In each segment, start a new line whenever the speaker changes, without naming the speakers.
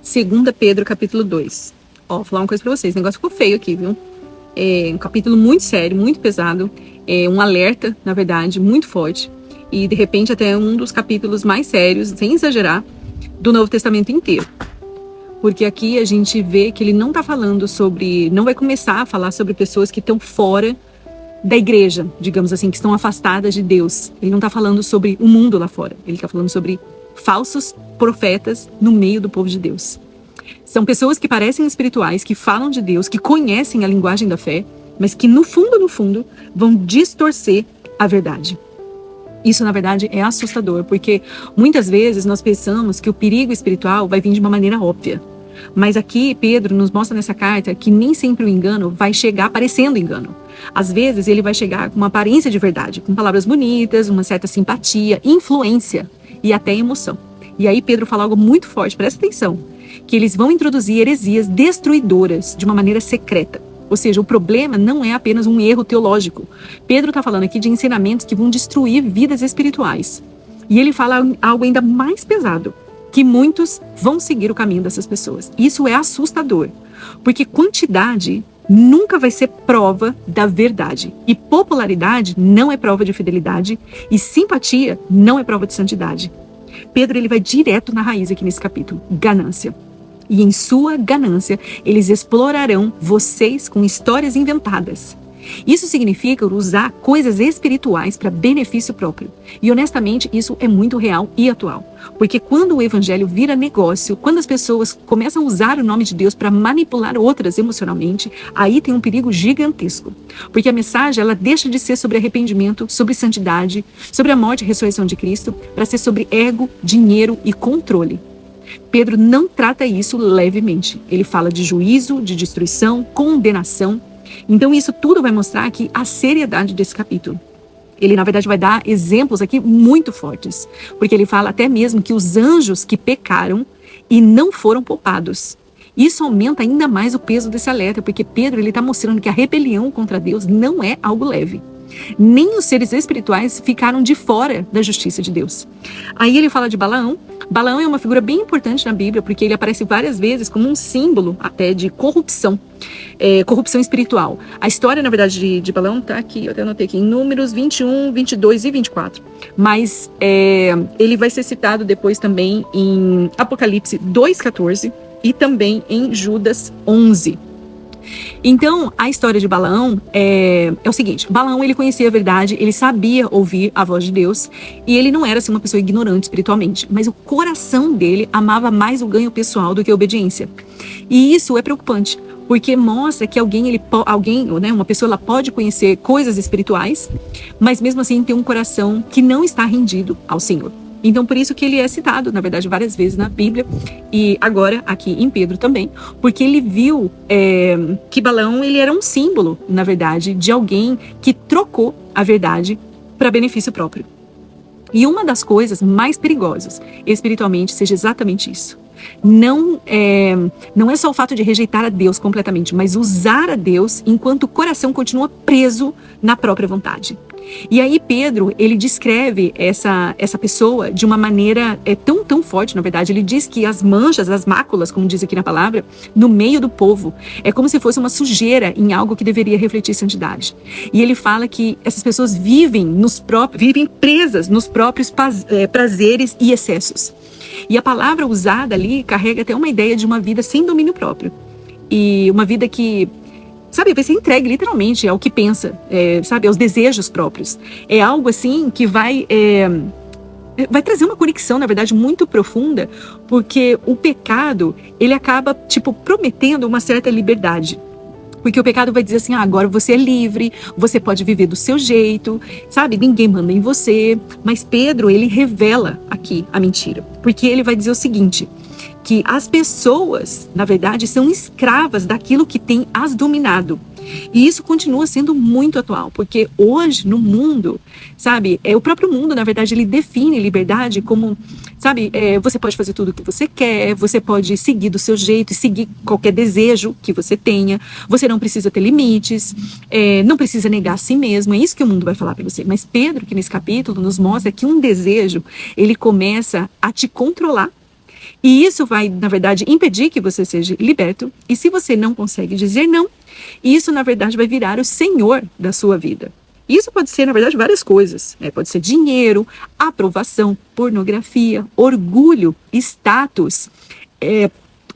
2 Pedro, capítulo 2. Vou falar uma coisa pra vocês. O negócio ficou feio aqui, viu? É um capítulo muito sério, muito pesado. É um alerta, na verdade, muito forte. E, de repente, até um dos capítulos mais sérios, sem exagerar, do Novo Testamento inteiro. Porque aqui a gente vê que ele não tá falando sobre... Não vai começar a falar sobre pessoas que estão fora da igreja, digamos assim, que estão afastadas de Deus. Ele não tá falando sobre o mundo lá fora. Ele tá falando sobre falsos profetas no meio do povo de Deus. São pessoas que parecem espirituais, que falam de Deus, que conhecem a linguagem da fé, mas que no fundo, vão distorcer a verdade. Isso, na verdade, é assustador, porque muitas vezes nós pensamos que o perigo espiritual vai vir de uma maneira óbvia. Mas aqui, Pedro nos mostra nessa carta que nem sempre o engano vai chegar parecendo engano. Às vezes, ele vai chegar com uma aparência de verdade, com palavras bonitas, uma certa simpatia, influência e até emoção. E aí Pedro fala algo muito forte, presta atenção, que eles vão introduzir heresias destruidoras de uma maneira secreta. Ou seja, o problema não é apenas um erro teológico. Pedro está falando aqui de ensinamentos que vão destruir vidas espirituais. E ele fala algo ainda mais pesado, que muitos vão seguir o caminho dessas pessoas. Isso é assustador, porque quantidade nunca vai ser prova da verdade. E popularidade não é prova de fidelidade, e simpatia não é prova de santidade. Pedro ele vai direto na raiz aqui nesse capítulo, ganância. E em sua ganância, eles explorarão vocês com histórias inventadas. Isso significa usar coisas espirituais para benefício próprio. E honestamente, isso é muito real e atual. Porque quando o evangelho vira negócio, quando as pessoas começam a usar o nome de Deus para manipular outras emocionalmente, aí tem um perigo gigantesco. Porque a mensagem ela deixa de ser sobre arrependimento, sobre santidade, sobre a morte e ressurreição de Cristo, para ser sobre ego, dinheiro e controle. Pedro não trata isso levemente. Ele fala de juízo, de destruição, condenação. Então isso tudo vai mostrar aqui a seriedade desse capítulo. Ele, na verdade, vai dar exemplos aqui muito fortes. Porque ele fala até mesmo que os anjos que pecaram e não foram poupados. Isso aumenta ainda mais o peso desse alerta, porque Pedro está mostrando que a rebelião contra Deus não é algo leve. Nem os seres espirituais ficaram de fora da justiça de Deus. Aí ele fala de Balaão. Balaão é uma figura bem importante na Bíblia, porque ele aparece várias vezes como um símbolo até de corrupção, corrupção espiritual. A história, na verdade, de Balaão está aqui, eu até anotei aqui, em Números 21, 22 e 24. Mas ele vai ser citado depois também em Apocalipse 2,14 e também em Judas 11. Então, a história de Balaão é o seguinte. Balaão, ele conhecia a verdade, ele sabia ouvir a voz de Deus e ele não era assim, uma pessoa ignorante espiritualmente, mas o coração dele amava mais o ganho pessoal do que a obediência. E isso é preocupante, porque mostra que uma pessoa ela pode conhecer coisas espirituais, mas mesmo assim tem um coração que não está rendido ao Senhor. Então, por isso que ele é citado, na verdade, várias vezes na Bíblia, e agora aqui em Pedro também, porque ele viu que Balaão ele era um símbolo, na verdade, de alguém que trocou a verdade para benefício próprio. E uma das coisas mais perigosas espiritualmente seja exatamente isso. Não é só o fato de rejeitar a Deus completamente, mas usar a Deus enquanto o coração continua preso na própria vontade. E aí Pedro, ele descreve essa pessoa de uma maneira tão forte, na verdade. Ele diz que as manchas, as máculas, como diz aqui na palavra, no meio do povo, é como se fosse uma sujeira em algo que deveria refletir santidade. E ele fala que essas pessoas vivem presas nos próprios prazeres e excessos. E a palavra usada ali carrega até uma ideia de uma vida sem domínio próprio. E uma vida que, vai ser entregue literalmente ao que pensa, aos desejos próprios. É algo assim que vai trazer uma conexão, na verdade, muito profunda, porque o pecado, ele acaba, prometendo uma certa liberdade. Porque o pecado vai dizer assim, agora você é livre, você pode viver do seu jeito, ninguém manda em você. Mas Pedro, ele revela aqui a mentira. Porque ele vai dizer o seguinte, que as pessoas, na verdade, são escravas daquilo que tem as dominado. E isso continua sendo muito atual, porque hoje no mundo, o próprio mundo, na verdade, ele define liberdade como, você pode fazer tudo o que você quer, você pode seguir do seu jeito e seguir qualquer desejo que você tenha, você não precisa ter limites, não precisa negar a si mesmo, é isso que o mundo vai falar para você. Mas Pedro, que nesse capítulo nos mostra que um desejo, ele começa a te controlar E isso vai, na verdade, impedir que você seja liberto. E se você não consegue dizer não, isso, na verdade, vai virar o senhor da sua vida. Isso pode ser, na verdade, várias coisas. Pode ser dinheiro, aprovação, pornografia, orgulho, status,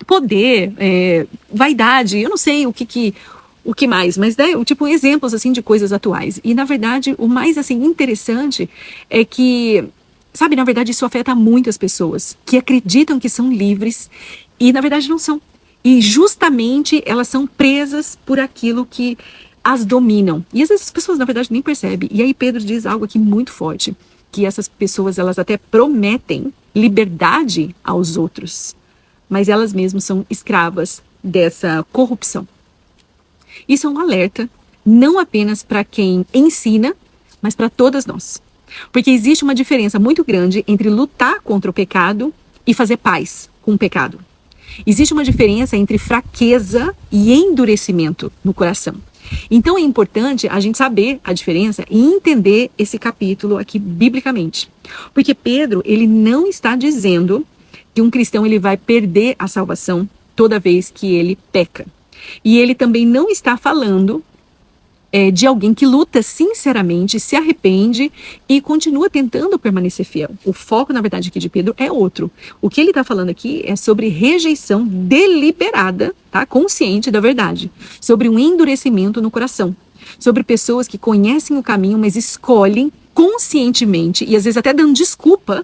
poder, vaidade. Eu não sei o que mais, mas tipo exemplos assim de coisas atuais. E, na verdade, o mais assim interessante é que, sabe, na verdade, isso afeta muitas pessoas que acreditam que são livres e, na verdade, não são. E justamente elas são presas por aquilo que as dominam. E às vezes as pessoas, na verdade, nem percebem. E aí Pedro diz algo aqui muito forte, que essas pessoas, elas até prometem liberdade aos outros, mas elas mesmas são escravas dessa corrupção. Isso é um alerta, não apenas para quem ensina, mas para todas nós. Porque existe uma diferença muito grande entre lutar contra o pecado e fazer paz com o pecado. Existe uma diferença entre fraqueza e endurecimento no coração. Então é importante a gente saber a diferença e entender esse capítulo aqui biblicamente. Porque Pedro, ele não está dizendo que um cristão ele vai perder a salvação toda vez que ele peca. E ele também não está falando de alguém que luta sinceramente, se arrepende e continua tentando permanecer fiel. O foco, na verdade, aqui de Pedro é outro. O que ele está falando aqui é sobre rejeição deliberada, tá? Consciente da verdade, sobre um endurecimento no coração, sobre pessoas que conhecem o caminho, mas escolhem conscientemente e às vezes até dando desculpa,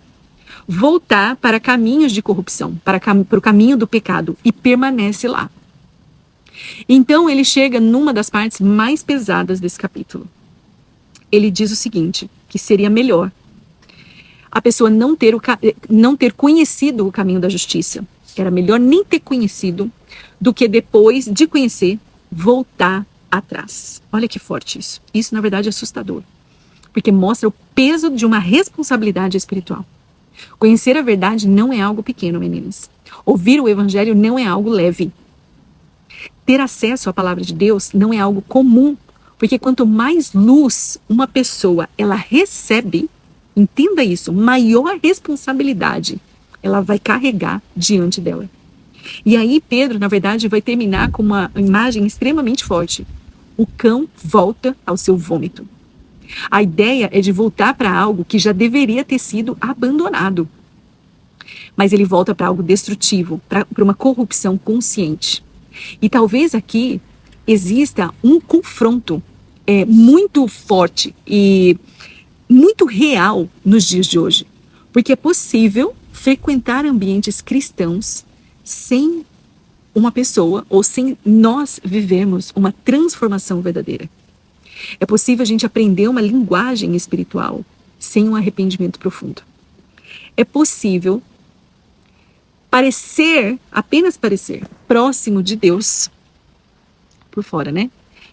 voltar para caminhos de corrupção, para o caminho do pecado e permanece lá. Então ele chega numa das partes mais pesadas desse capítulo. Ele diz o seguinte, que seria melhor a pessoa não ter conhecido o caminho da justiça. Era melhor nem ter conhecido do que depois de conhecer, voltar atrás. Olha que forte isso. Isso, na verdade, é assustador. Porque mostra o peso de uma responsabilidade espiritual. Conhecer a verdade não é algo pequeno, meninas. Ouvir o evangelho não é algo leve. Ter acesso à palavra de Deus não é algo comum, porque quanto mais luz uma pessoa ela recebe, entenda isso, maior responsabilidade ela vai carregar diante dela. E aí Pedro, na verdade, vai terminar com uma imagem extremamente forte. O cão volta ao seu vômito. A ideia é de voltar para algo que já deveria ter sido abandonado. Mas ele volta para algo destrutivo, para uma corrupção consciente. E talvez aqui exista um confronto muito forte e muito real nos dias de hoje. Porque é possível frequentar ambientes cristãos sem uma pessoa ou sem nós vivermos uma transformação verdadeira. É possível a gente aprender uma linguagem espiritual sem um arrependimento profundo. É possível apenas parecer próximo de Deus, por fora, né?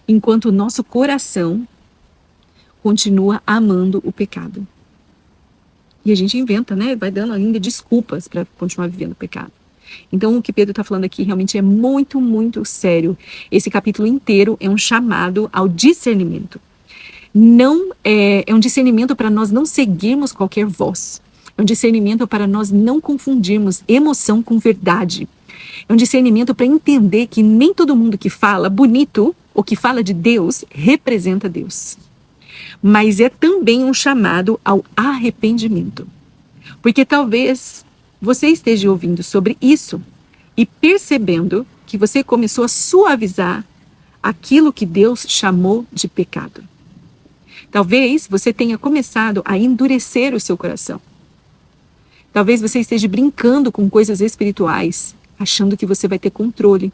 Enquanto o nosso coração continua amando o pecado. E a gente inventa, né? Vai dando ainda desculpas para continuar vivendo o pecado. Então, o que Pedro está falando aqui realmente é muito, muito sério. Esse capítulo inteiro é um chamado ao discernimento. Não é um discernimento para nós não seguirmos qualquer voz. É um discernimento para nós não confundirmos emoção com verdade. É um discernimento para entender que nem todo mundo que fala bonito ou que fala de Deus representa Deus. Mas é também um chamado ao arrependimento. Porque talvez você esteja ouvindo sobre isso e percebendo que você começou a suavizar aquilo que Deus chamou de pecado. Talvez você tenha começado a endurecer o seu coração. Talvez você esteja brincando com coisas espirituais, achando que você vai ter controle.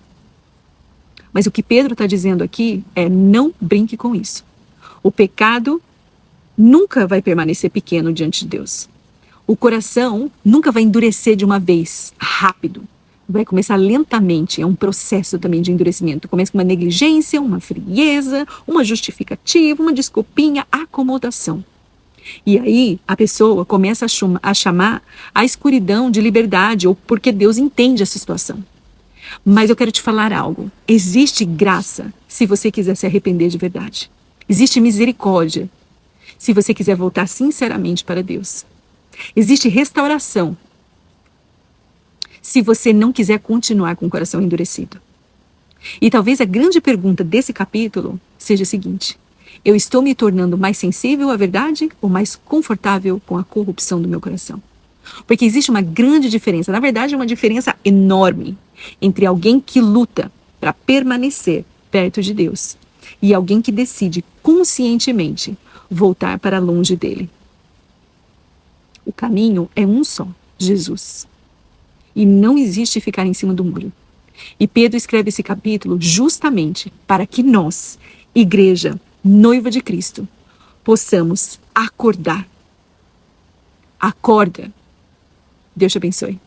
Mas o que Pedro está dizendo aqui é: não brinque com isso. O pecado nunca vai permanecer pequeno diante de Deus. O coração nunca vai endurecer de uma vez, rápido. Vai começar lentamente, é um processo também de endurecimento. Começa com uma negligência, uma frieza, uma justificativa, uma desculpinha, acomodação. E aí a pessoa começa a chamar a escuridão de liberdade, ou porque Deus entende essa situação. Mas eu quero te falar algo. Existe graça se você quiser se arrepender de verdade. Existe misericórdia se você quiser voltar sinceramente para Deus. Existe restauração se você não quiser continuar com o coração endurecido. E talvez a grande pergunta desse capítulo seja a seguinte: eu estou me tornando mais sensível à verdade ou mais confortável com a corrupção do meu coração? Porque existe uma grande diferença, na verdade uma diferença enorme, entre alguém que luta para permanecer perto de Deus e alguém que decide conscientemente voltar para longe dele. O caminho é um só, Jesus. E não existe ficar em cima do muro. E Pedro escreve esse capítulo justamente para que nós, igreja, noiva de Cristo, possamos acordar. Acorda. Deus te abençoe.